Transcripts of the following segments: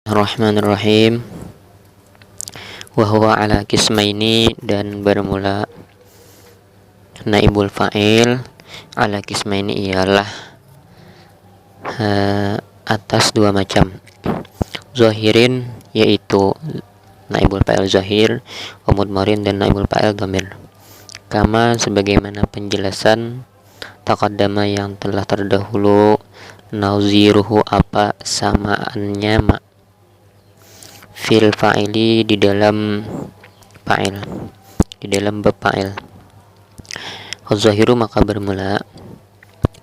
Bismillahirrahmanirrahim. Wa huwa ala kismaini, dan bermula naibul fa'il ala kismaini ialah atas dua macam. Zahirin yaitu naibul fa'il zahir, wa mudmarin dan naibul fa'il dhamir. Kama sebagaimana penjelasan taqaddama yang telah terdahulu, nauziruhu apa samaannya ma fil fa'ili di dalam fa'il, di dalam bab fa'il. Zahiru maka bermula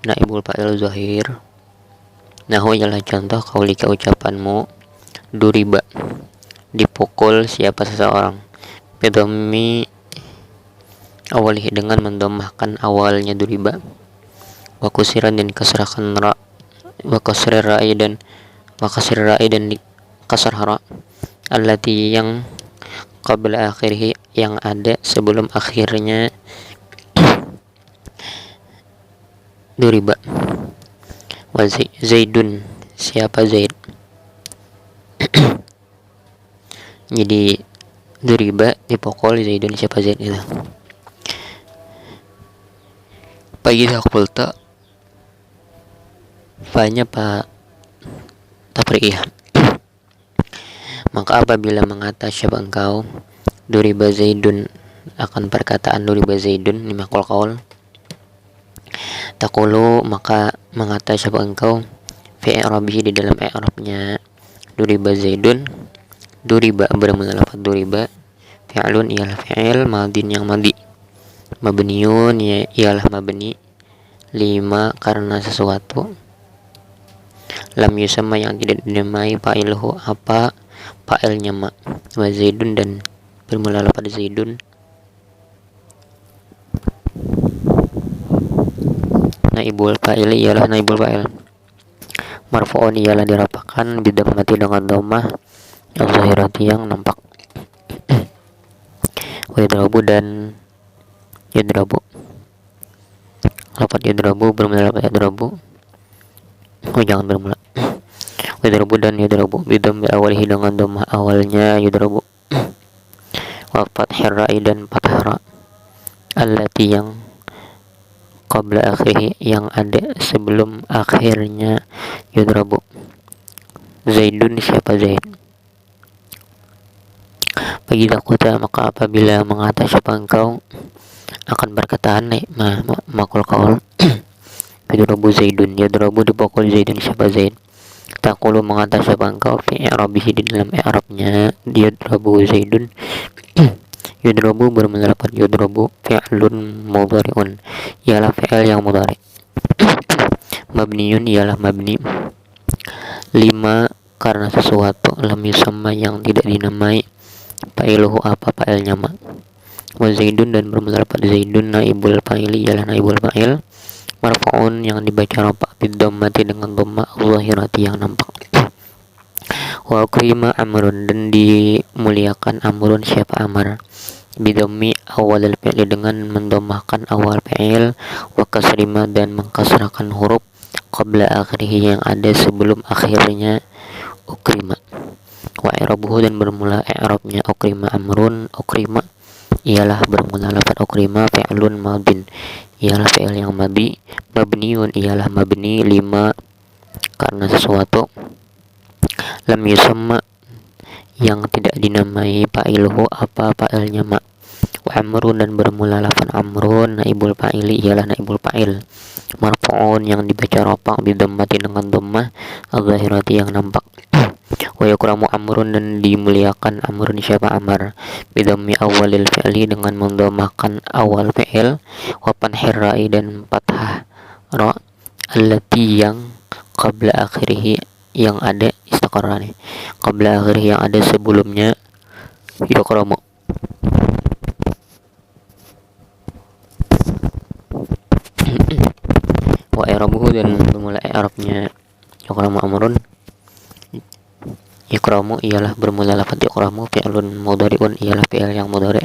naibul fa'il zahir. Nahu ialah contoh kaulika ucapanmu, duriba dipukul siapa seseorang, bidhammi awalih dengan mendomahkan awalnya duriba, wa kusiran dan kasrakan ra, wa kasrir ra'i dan kasar ra, allati yang qabla akhirih yang ada sebelum akhirnya duriba. Wa zaidun siapa Zaid. Jadi duriba dipukul, zaidun siapa Zaid itu. Pagi aku pulta banyak pak tapriyah. Maka apabila mengata siapa engkau duriba zaidun akan perkataan duriba zaidun lima qaul, taqulu maka mengata siapa engkau fi i'rabihi di dalam i'rabnya duriba zaidun. Duriba bermula lafaz duriba, fi'lun ialah fi'il, madin yang madi, mabniun ialah mabni, lima karena sesuatu, lam yusamma yang tidak dinamai, fa'iluhu apa fa'ilnya ma, wa zaidun dan bermula lafaz zaidun. Naibul fa'il ialah naibul fa'il, marfu'un ialah dirapakan, bidammati dengan dhammah, al-zahirati yang nampak, wa yadrabu dan yadrabu. Lafaz yadrabu bermula lafaz yadrabu, jangan bermula. Wa yadrabu dan yadrabu bidhammi awalihi dengan dhammah awalnya yadrabu, wa fathir ra'i dan fathah ra, allati yang qabla akhirih yang ada sebelum akhirnya yadrabu. Zaidun siapa Zaid. Bagi takuta maka apabila mengata siapa engkau akan berkataan makul kaul yadrabu zaidun, yadrabu dipukul zaidun siapa Zaid. Taqulu mengata siapa engkau fi i'rabihi di dalam i'rabnya yadrabu zaidun. Yadrabu bermula lafaz yadrabu, fi'lun mudhari'un ialah fi'il yang mudhari, mabniun ialah mabni, lima karena sesuatu, lam yusamma yang tidak dinamai, fa'iluhu apa fa'ilnya ma, wa zaidun dan bermula lafaz zaidun, naibul fa'ili ialah naibul fa'il, marfu'un yang dibaca rafa bidhammati dengan dhamma, zahirati yang nampak, wa ukrima amrun dan dimuliakan amrun siapa amar, bidhammi awal al-fi'li dengan mendomahkan awal fi'il, wa kasrima dan mengkasrakan huruf qabla akhirih yang ada sebelum akhirnya ukrima, wa i'rabuhu dan bermula i'rabnya ukrima amrun. Ukrima ialah bermula lafaz ukrima, fi'lun madin ialah fi'il yang madi, mabniun ialah mabni, lima karena sesuatu, lam yusamma yang tidak dinamai, fa'iluhu apa fa'ilnya ma, wa amrun dan bermula lafaz amrun, naibul fa'ili ialah naibul fa'il, marfu'un yang dibaca rafa bidhammati dengan dhammah, al-zahirati yang nampak, wa yukramu amrun dan dimuliakan amrun siapa amar, bidhammi awalil fi'li dengan mendomahkan awal fi'il, wa fathir ra'i dan fathah ra, allati yang qabla akhirih yang ada istaqarrani, qabla akhirih yang ada sebelumnya yukramu. Wa i'rabuhu dan bermula i'rabnya yukramu amrun. Ikramu ialah bermula lafaz ikramu, fi'lun mudhari'un ialah fi'il yang mudhari,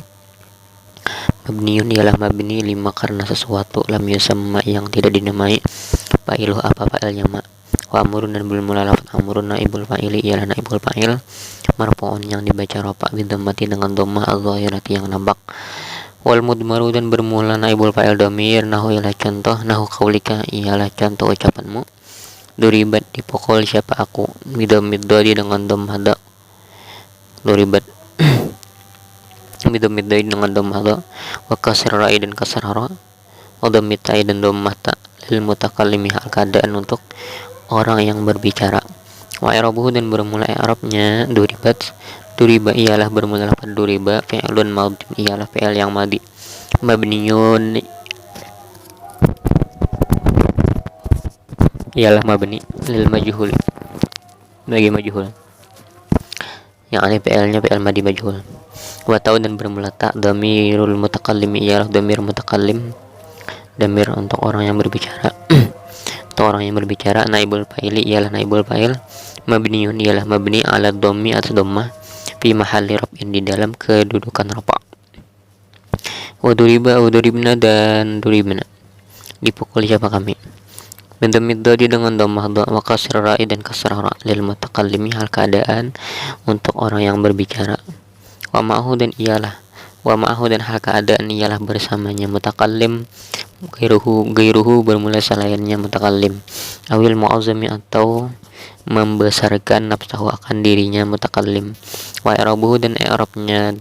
mabniun ialah mabni, lima karena sesuatu, lam yusamma yang tidak dinamai, fa'iluhu apa fa'ilnya ma, Wa amrun dan bermula lafaz amrun naibul fa'ili ialah naibul fa'il marfu'un yang dibaca rafa' bidhammati dengan dhammah adh-dhahirati yang nampak. Wal mudmaru dan bermula naibul fa'il dhamir nahu ialah contoh nahu qaulika ialah contoh ucapanmu. Duribat dipukul siapa aku bidammid dhadi dengan dhammah dha. Duribat bidammid dhadi dengan dhammah dha wa kasr ra'i dan kasr ra wa dhammit ta'i dan dhammah ta lil mutakallimi hal keadaan untuk orang yang berbicara. Wa i'rabuhu dan bermula i'rabnya duribat. Duriba ialah bermula lafaz duriba fi'lun madhi ialah fi'il yang madhi mabniun ialah mabni lil majhul bagi majhul yang ada fi'ilnya fi'il madhi majhul. Wa ta'u dan bermula ta dhamirul mutakallimi ialah dhamir mutakallim dhamir untuk orang yang berbicara untuk orang yang berbicara. Naibul fa'ili ialah naibul fa'il mabniun ialah mabni ala dhammi atas dhammah fi mahalli raf'in di dalam kedudukan rafa'. Wa duribna dan duribna dipukul siapa kami bidhammid dhadi dengan dhammah dha wa kasr ra'i dan kasrah ra lil mutakallimi hal keadaan untuk orang yang berbicara. Wa ma'ahu dan hal keadaan ialah bersamanya mutakallim gairuhu bermula selainnya mutakallim awil mu'azzami atau membesarkan nafsahu akan dirinya mutakallim. Wa i'rabuhu dan i'rabnya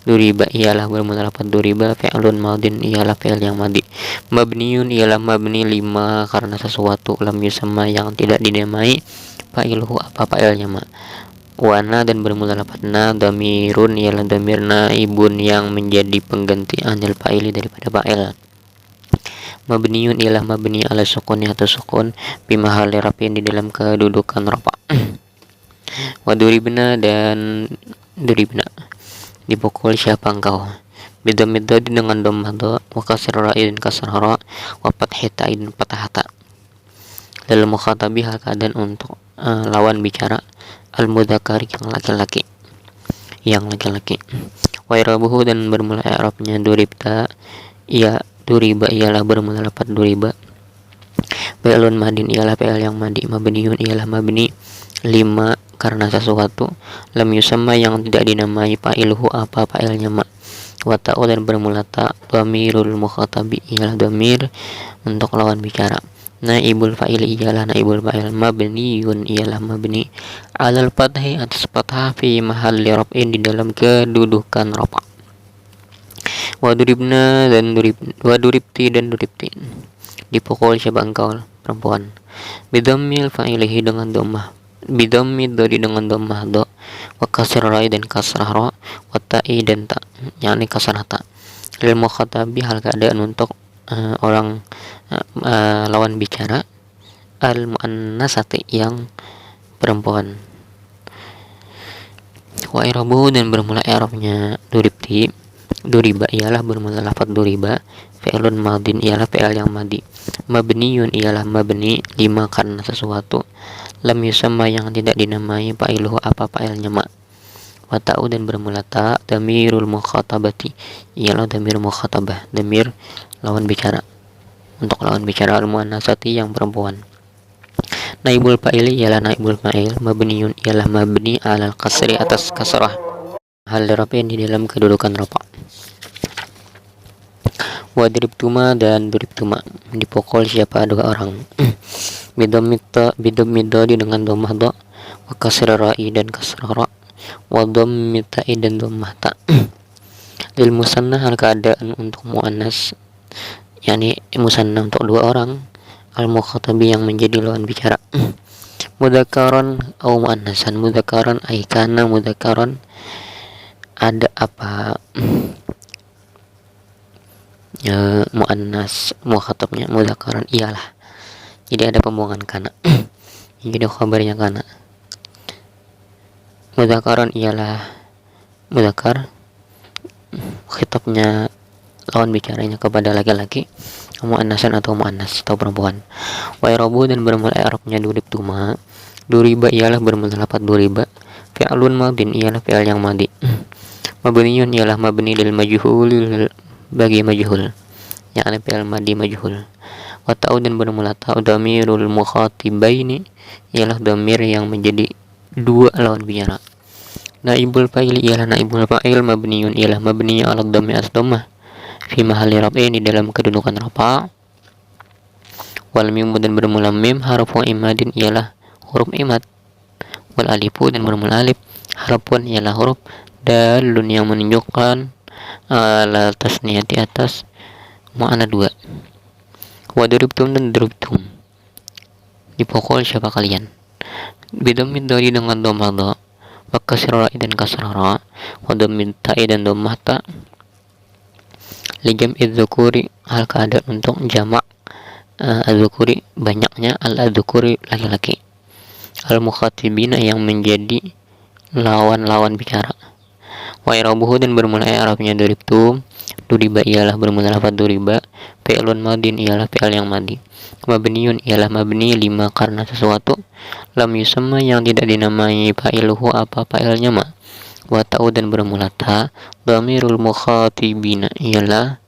duriba ialah bermula lafaz duriba fi'lun madin ialah fi'il yang madhi mabniun ialah mabni lima karena sesuatu lam yusamma yang tidak dinamai fa'iluhu apa fa'ilnya ma. Wana dan bermula lafaz na dhamirun ialah dhamir naibun yang menjadi pengganti anil fa'ili daripada fa'il. Mabniun ialah mabni ala sukun atau sukun bi mahalli rafin di dalam kedudukan rafa'. Wa duribna dan duribna dipukul siapa engkau bidhammid dhadi dengan dhammah dha wa kasr ra'i dan kasrah ra wa fathi ta'i dan fathah ta lil mukhatabi hal keadaan untuk lawan bicara al mudzakkari yang laki-laki. Wa i'rabuhu dan bermula i'rabnya duribta duriba ialah bermula lafaz duriba fi'lun madin ialah fi'il yang madhi mabniun ialah mabni lima karena sesuatu lam yusamma yang tidak dinamai fa'iluhu apa fa'ilnya ma. Wa ta'u dan bermula ta dhamirul mukhatabi ialah dhamir untuk lawan bicara. Naibul fa'il ialah naibul fa'il mabniun ialah mabni alal fathi atas fathah fi mahalli raf'in di dalam kedudukan rafa'. Wa duribti dan duribti dipukul siapa engkau perempuan bidhammil fa'ilihi dengan dhammah bidhammid dhadi dengan dhammah dha wa kasr ra'i dan kasrah ra wa ta'i dan ta yakni kasrah ta lil mukhatabi hal keadaan untuk orang lawan bicara al muannasati yang perempuan. Wa i'rabuhu dan bermula i'rabnya duriba ialah bermula lafaz duriba fi'lun madin ialah fi'il yang madhi mabniun ialah mabni lima karena sesuatu lam yusamma yang tidak dinamai fa'iluhu apa fa'ilnya ma. Wa ta'u dan bermula ta dhamirul mukhatabati ialah dhamir mukhatabah dhamir lawan bicara untuk lawan bicara al muannasati yang perempuan. Naibul fa'ili ialah naibul fa'il mabniun ialah mabni alal kasri atas kasrah hal rafin di dalam kedudukan rafa'. Wa diribtuma dan duribtuma dipukul siapa dua orang bidhammid dhadi dengan dhammah dha wa kasr ra'i dan kasrah ra wa dhammit ta'i dan dhammah ta lil musanna hal keadaan untuk muannas yakni musanna untuk dua orang al mukhatabi yang menjadi lawan bicara mudzakkaran atau muannasan mudzakkaran ay kana mudzakkaran ada apa muannas mukhatabnya mudzakkaran ialah jadi ada pembuangan kana jadi khabarnya kana mudzakkaran ialah mudzakkar khitabnya lawan bicaranya kepada laki-laki muannasan atau muannas atau perempuan. Wa i'rabu dan bermula i'rabnya duribtuma duriba ialah bermula lafaz duriba fi'lun madin ialah fi'il yang madhi mabniun ialah mabni lil majhul bagi majhul yakni fi'il madhi majhul. Wa ta'u dan bermula ta, dhamirul mukhatibaini ialah dhamir yang menjadi dua lawan bicara. Naibul fa'il ialah naibul fa'il mabniun ialah mabni ala dhammi as dhammah fi mahalli raf'in di dalam kedudukan rafa. Wal mim dan bermula mim harfu imadin ialah huruf imad. Wal alifu dan bermula alif harfun ialah huruf dalun yang menunjukkan ala tasniyati atas mu'anna dua. Wa daribtum dan daribtum dipukul siapa kalian. Bidhammi dari dengan dhammah dha, wa kasra dan kasra ra, wa dhammi ta'i dan dhammah ta, li jam'i dzukuri hal keadaan untuk jamak az-dzukuri banyaknya al-dzukuri laki-laki, al-mukhatibina yang menjadi lawan-lawan bicara. Wa i'rabuhu dan bermula i'rabnya daribtum, duriba ialah bermula lafaz duriba, fi'lun madin ialah fi'il yang madi, mabniun ialah mabni lima karena sesuatu, lam yusamma yang tidak dinamai fa'iluhu apa fa'ilnya ma, wa ta'u dan bermula ta, dhamirul mukhatibina ialah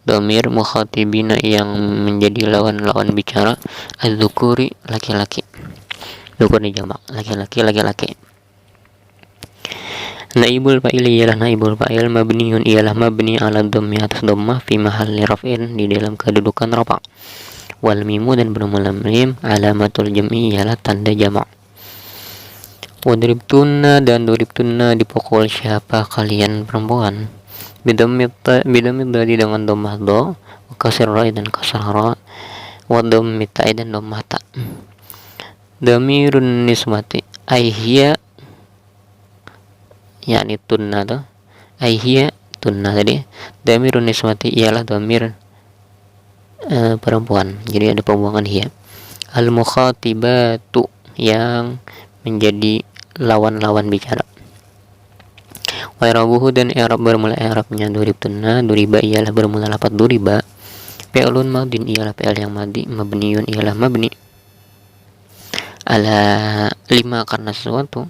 dhamir mukhatibina yang menjadi lawan-lawan bicara, az-dzukuri laki-laki, dzukur di jamak laki-laki. Naibul fa'il ialah naibul fa'il mabniun ialah mabni ala dhammi atas dhammah fi mahalli raf'in di dalam kedudukan rafa. Wal mimu dan bermula mim alamatul jam'i ialah tanda jamak. Wadribtunna dan duribtunna dipukul siapa kalian perempuan. Bidhammi dari dengan dhammah dha, wa kasr ra dan kasrah ra, wa dhammi ta dan dhammah ta. Dhamirun niswati ay hiya yakni tunna tuh, ay hiya tunna tadi. Dhamirun niswati ialah dhamir perempuan, jadi ada pembuangan hiya. Al mukhatibatu yang menjadi lawan-lawan bicara. Wa i'rabuhu dan i'rab bermula i'rabnya duribtunna, duriba ialah bermula lafaz duriba, fi'lun madin ialah fi'il yang madi, mabniun ialah mabni ala lima karena sesuatu,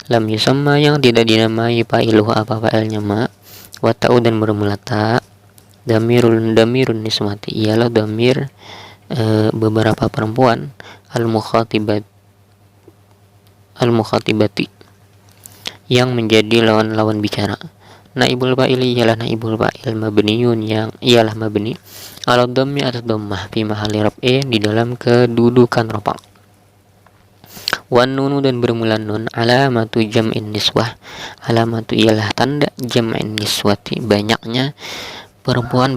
lam yusamma yang tidak dinamai fa'iluhu apa fa'ilnya ma, wa ta'u dan bermula ta, dhamirun nismati ialah dhamir beberapa perempuan, al mukhatibati yang menjadi lawan-lawan bicara. Naibul fa'il ialah naibul fa'il mabniun yang ialah mabni ala dhammi atas dhammah fi mahalli raf'in di dalam kedudukan rafa. Wan nunu dan bermula nun alamatu jam'in niswah, alamatu ialah tanda jam'in niswati banyaknya perempuan.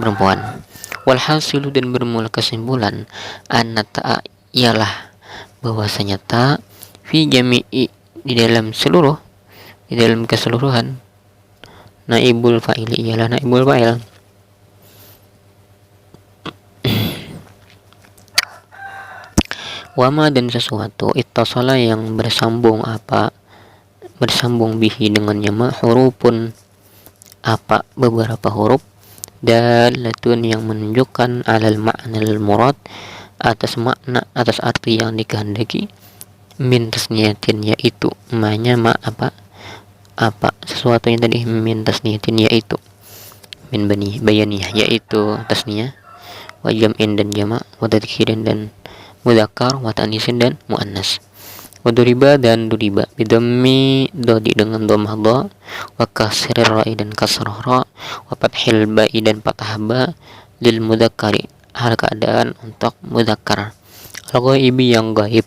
Wal hasilu dan bermula kesimpulan anna ta ialah bahwasanya ta fi jami'i di dalam keseluruhan naibul fa'il ialah naibul fa'il. Wama dan sesuatu ittasala yang bersambung bihi dengannya ma hurufun apa beberapa huruf, dalatun yang menunjukkan alal ma'nal murad atas makna atas arti yang dikehendaki, min tasniyatin yaitu manya ma apa sesuatu yang tadi min tasniyatin yaitu min bayaniyah yaitu tasniyah, wa jam'in dan jamak, wa tadhkirin dan mudzakkar, wa ta'nisin dan muannas. Wa duriba dan duriba bidhammi dodi dengan dhammah dha, wa kasrir ra'i dan kasrah ra, wa fathil ba'i dan fathah ba, lil mudzakkari hal keadaan untuk mudzakkar, al-ghaibi yang gaib,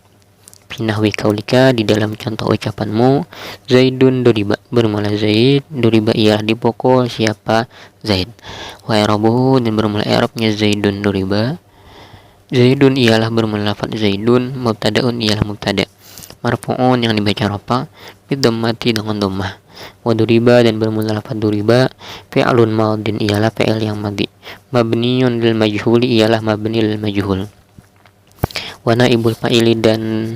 pinahwi kaulika di dalam contoh ucapanmu, zaidun duriba bermula zaid, duriba ialah dipukul siapa zaid. Wa i'rabuhu dan bermula i'rabnya zaidun duriba, zaidun ialah bermula lafaz zaidun, mubtada'un ialah mubtada, marfu'un yang dibaca rafa, bidhammati dengan dhammah. Wa duriba dan bermula lafaz duriba, fi'lun madin ialah fi'il yang madi, mabniun lil majhuli ialah mabni lil majhul. Wa naibul fa'ili dan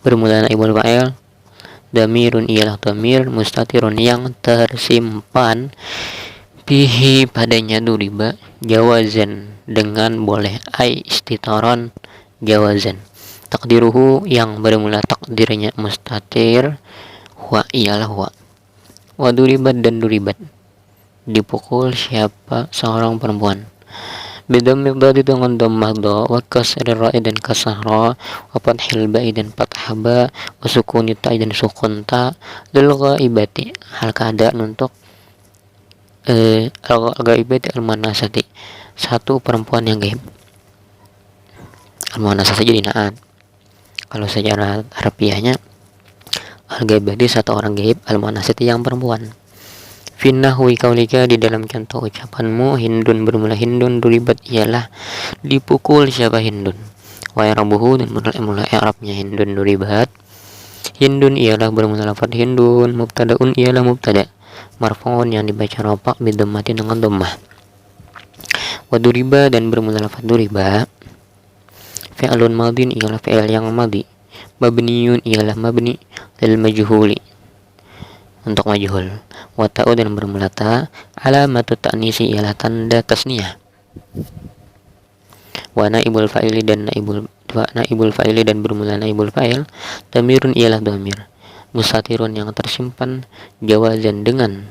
bermula naibul fa'il, dhamirun ialah dhamir mustatirun yang tersimpan, bihi padanya duriba, jawazan dengan boleh, ai istitaron jawazan, takdiruhu yang bermula takdirnya mustatir, huwa ialah huwa. Wa duribat dan duribat dipukul siapa seorang perempuan, Bidammil dadi dengan dhammah dha wa kasri ra'i dan kasrah ra wa fathil ba'i dan fathah ba wa sukuni ta dan sukun ta lil ghaibati hal keadaan untuk al ghaibati al manasati satu perempuan yang gaib. Al manasah saja dinaan. Kalau secara harfiahnya al ghaibati satu orang gaib, al manasati yang perempuan. Finnahwi kaulika di dalam contoh ucapanmu hindun bermula hindun duribat ialah dipukul siapa hindun wa i'rabuhu dan mula i'rabnya hindun duribat hindun ialah bermula lafaz hindun mubtadaun ialah mubtada marfu'un yang dibaca rafa' bidhammati dengan dhammah wa duriba dan bermula lafaz duriba fi'lun madin ialah fi'il yang madhi mabniun ialah mabni lil majhuli untuk majhul wa ta'u dan bermula ta alamatu ta'nisi ialah tanda tasniyah wa naibul fa'ili dan naibul fa'ili dan bermula naibul fa'il dhamirun ialah dhamir mustatirun yang tersimpan jawazan dengan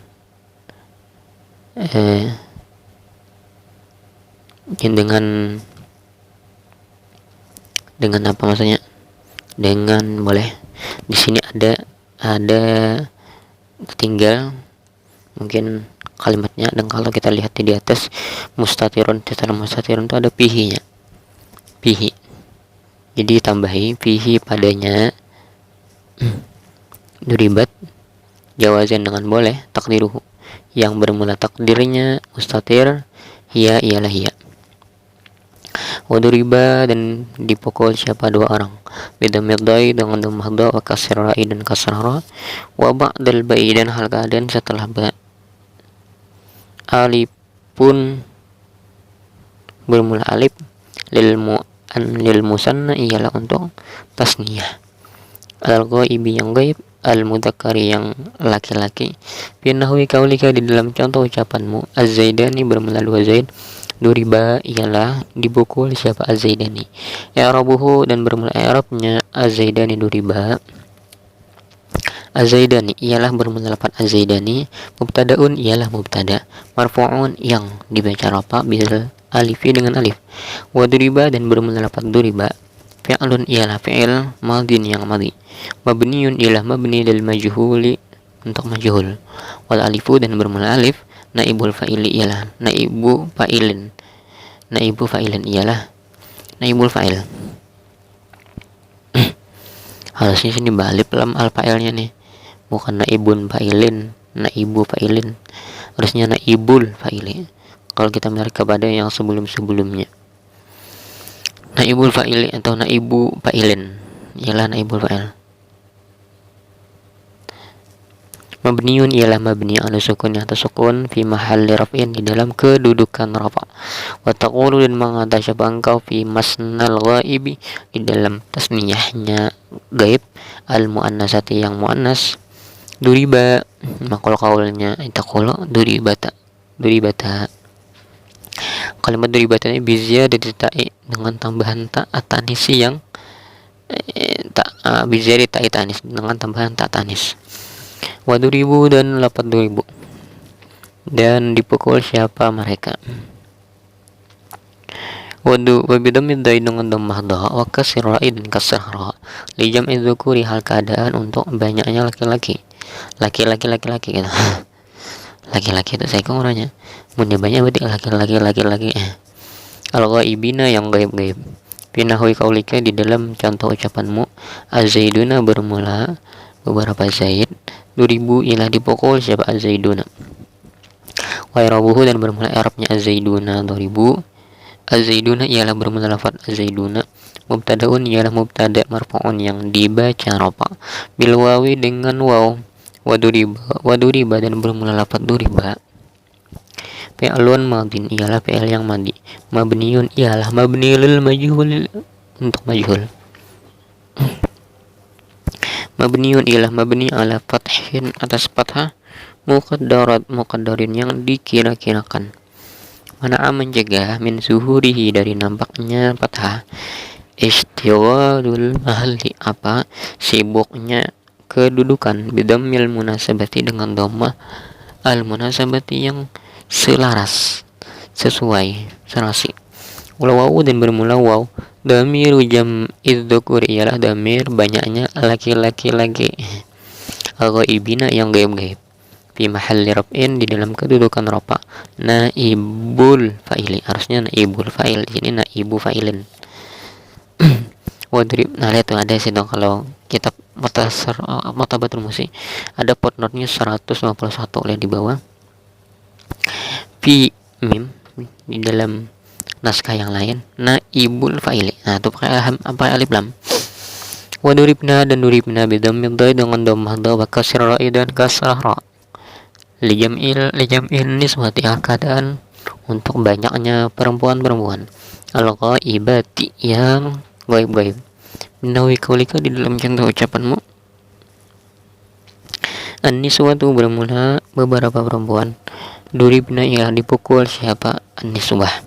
dengan apa maksudnya dengan boleh di sini ada tinggal mungkin kalimatnya dan kalau kita lihat di atas mustatirun setelah mustatirun itu ada pihinya pihi jadi tambahi pihi padanya duribat jawazan dengan boleh takdiruhu yang bermula takdirnya mustatir hiya ialah hiya waduriba dan dipukul siapa dua orang bidammid dai dengan dhammah dha wa kasr ra'i dan kasrah ra wa ba'dal ba'i dan hal keadaan setelah ba alifun bermula alif lil musanna ialah untuk tasniyah al ghaibi yang gaib al mudzakkari yang laki-laki fi nahwi kaulika di dalam contoh ucapanmu az-zaidani bermula dua zaid duriba ialah dipukul siapa az-zaidani i'rabuhu dan bermula i'rabnya az-zaidani duriba az-zaidani ialah bermula lafaz az-zaidani mubtadaun ialah mubtada marfu'un yang dibaca rafa bil alifi dengan alif wa duriba dan bermula lafaz duriba fi'lun ialah fi'il madin yang madhi mabniun ialah mabni lil majhuli untuk majhul wal alifu dan bermula alif naibul fa'ili ialah naibu fa'ilin ialah naibul fa'il harusnya sini balik lam al fa'ilnya nih bukan naibun fa'ilin naibu fa'ilin harusnya naibul fa'ili kalau kita melihat kepada yang sebelum-sebelumnya naibul fa'ili atau naibu fa'ilin ialah naibul fa'il mabniun ialah mabni ala sukun yang tersukun fi mahalli raf'in di dalam kedudukan rafa wa taqulu dan mengata siapa engkau fi masnal ghaibi di dalam tasniyahnya gaib al muannasati yang muannas duriba makul kaulnya taqulu duribata kalimat duribata ini bizia dari ta'i dengan tambahan ta atanisi yang bizia dari ta'i tanis dengan tambahan ta tanis waduribu dan lapat duribu dan dipukul siapa mereka wabidamid dai dengan dhammah dha wa kasr ra'i dan kasrah ra li jam'i dzukuri hal keadaan untuk banyaknya laki-laki gitu laki-laki itu saya kurangnya punya banyak berarti laki-laki al-ghaibina yang gaib-gaib pinahwi kaulika di dalam contoh ucapanmu az-zaiduna bermula beberapa zaid duribu ialah dipukul siapa az-zaiduna wa i'rabuhu dan bermula i'rabnya az-zaiduna duribu az-zaiduna ialah bermula lafaz az-zaiduna mubtadaun ialah mubtada marfu'un yang dibaca rafa bil wawi dengan waw wa duriba dan bermula lafaz duriba fi'lun madin ialah fi'il yang madhi mabniun ialah mabni lil majhul untuk majhul mabniun ialah mabni ala fathin atas fathah muqaddarin yang dikira-kirakan mana'a mencegah min zuhurihi dari nampaknya fathah istighlalul mahalli apa sibuknya kedudukan bidammil munasabati dengan dhammah al munasabati yang selaras sesuai serasi Waw dan bermula waw. Damiru jam'idz dzukur ialah damir banyaknya laki-laki lagi. Al-ghaibina yang gaib-gaib. Fi mahalli raf'in di dalam kedudukan rafa. Naibul fa'ili, harusnya naibul fa'il, di sini naibu fa'ilin. Wadrib, nah lihat tuh ada sih dong kalau kitab Matabatul Musi ada footnote-nya 151, lihat di bawah. Fi mim di dalam naskah yang lain naibul fa'ili. Nah, itu pakai alif lam. Wa duribna dan duribna bidammid dha dengan dhammah dha wa kasr ra dan kasrah ra. Lijam'il niswati keadaan untuk banyaknya perempuan-perempuan. Al-ghaibati yang gaib-gaib. Nawi kaulika di dalam contoh ucapanmu. An-niswatu bermula beberapa perempuan. Duribna ialah dipukul siapa? An-niswah.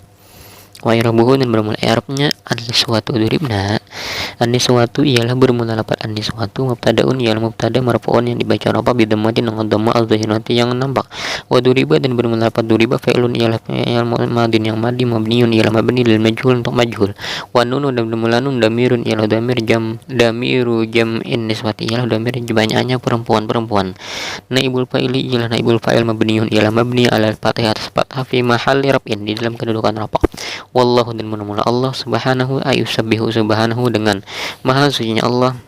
Wa irabuhu dan bermula i'rabnya an-niswatu duribna. An-niswatu ialah bermula lafaz an-niswatu mubtadaun ialah mubtada marfu'un yang dibaca rafa bi dhammatin dengan dhamma al-zahirati yang nampak. Wa duriba dan bermula lafaz duriba fa'ilun ialah fi'il madin yang madi mabniun ialah mabni lil majhul untuk majhul. Wa nunu dan bermula nun damirun ialah damiru jam'in niswati ialah damir banyaknya perempuan-perempuan. Naibul fa'ili ialah naibul fa'il mabniun ialah mabni ala al-fathah atas fathah fi mahalli raf'in di dalam kedudukan rafa. Wallahu dan bermula Allah subhanahu ayusabbihu subhanahu dengan maha sucinya Allah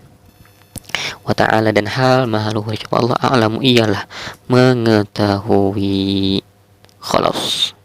wa ta'ala dan hal maha luhur Allah a'lamu ialah mengetahui. Khalas.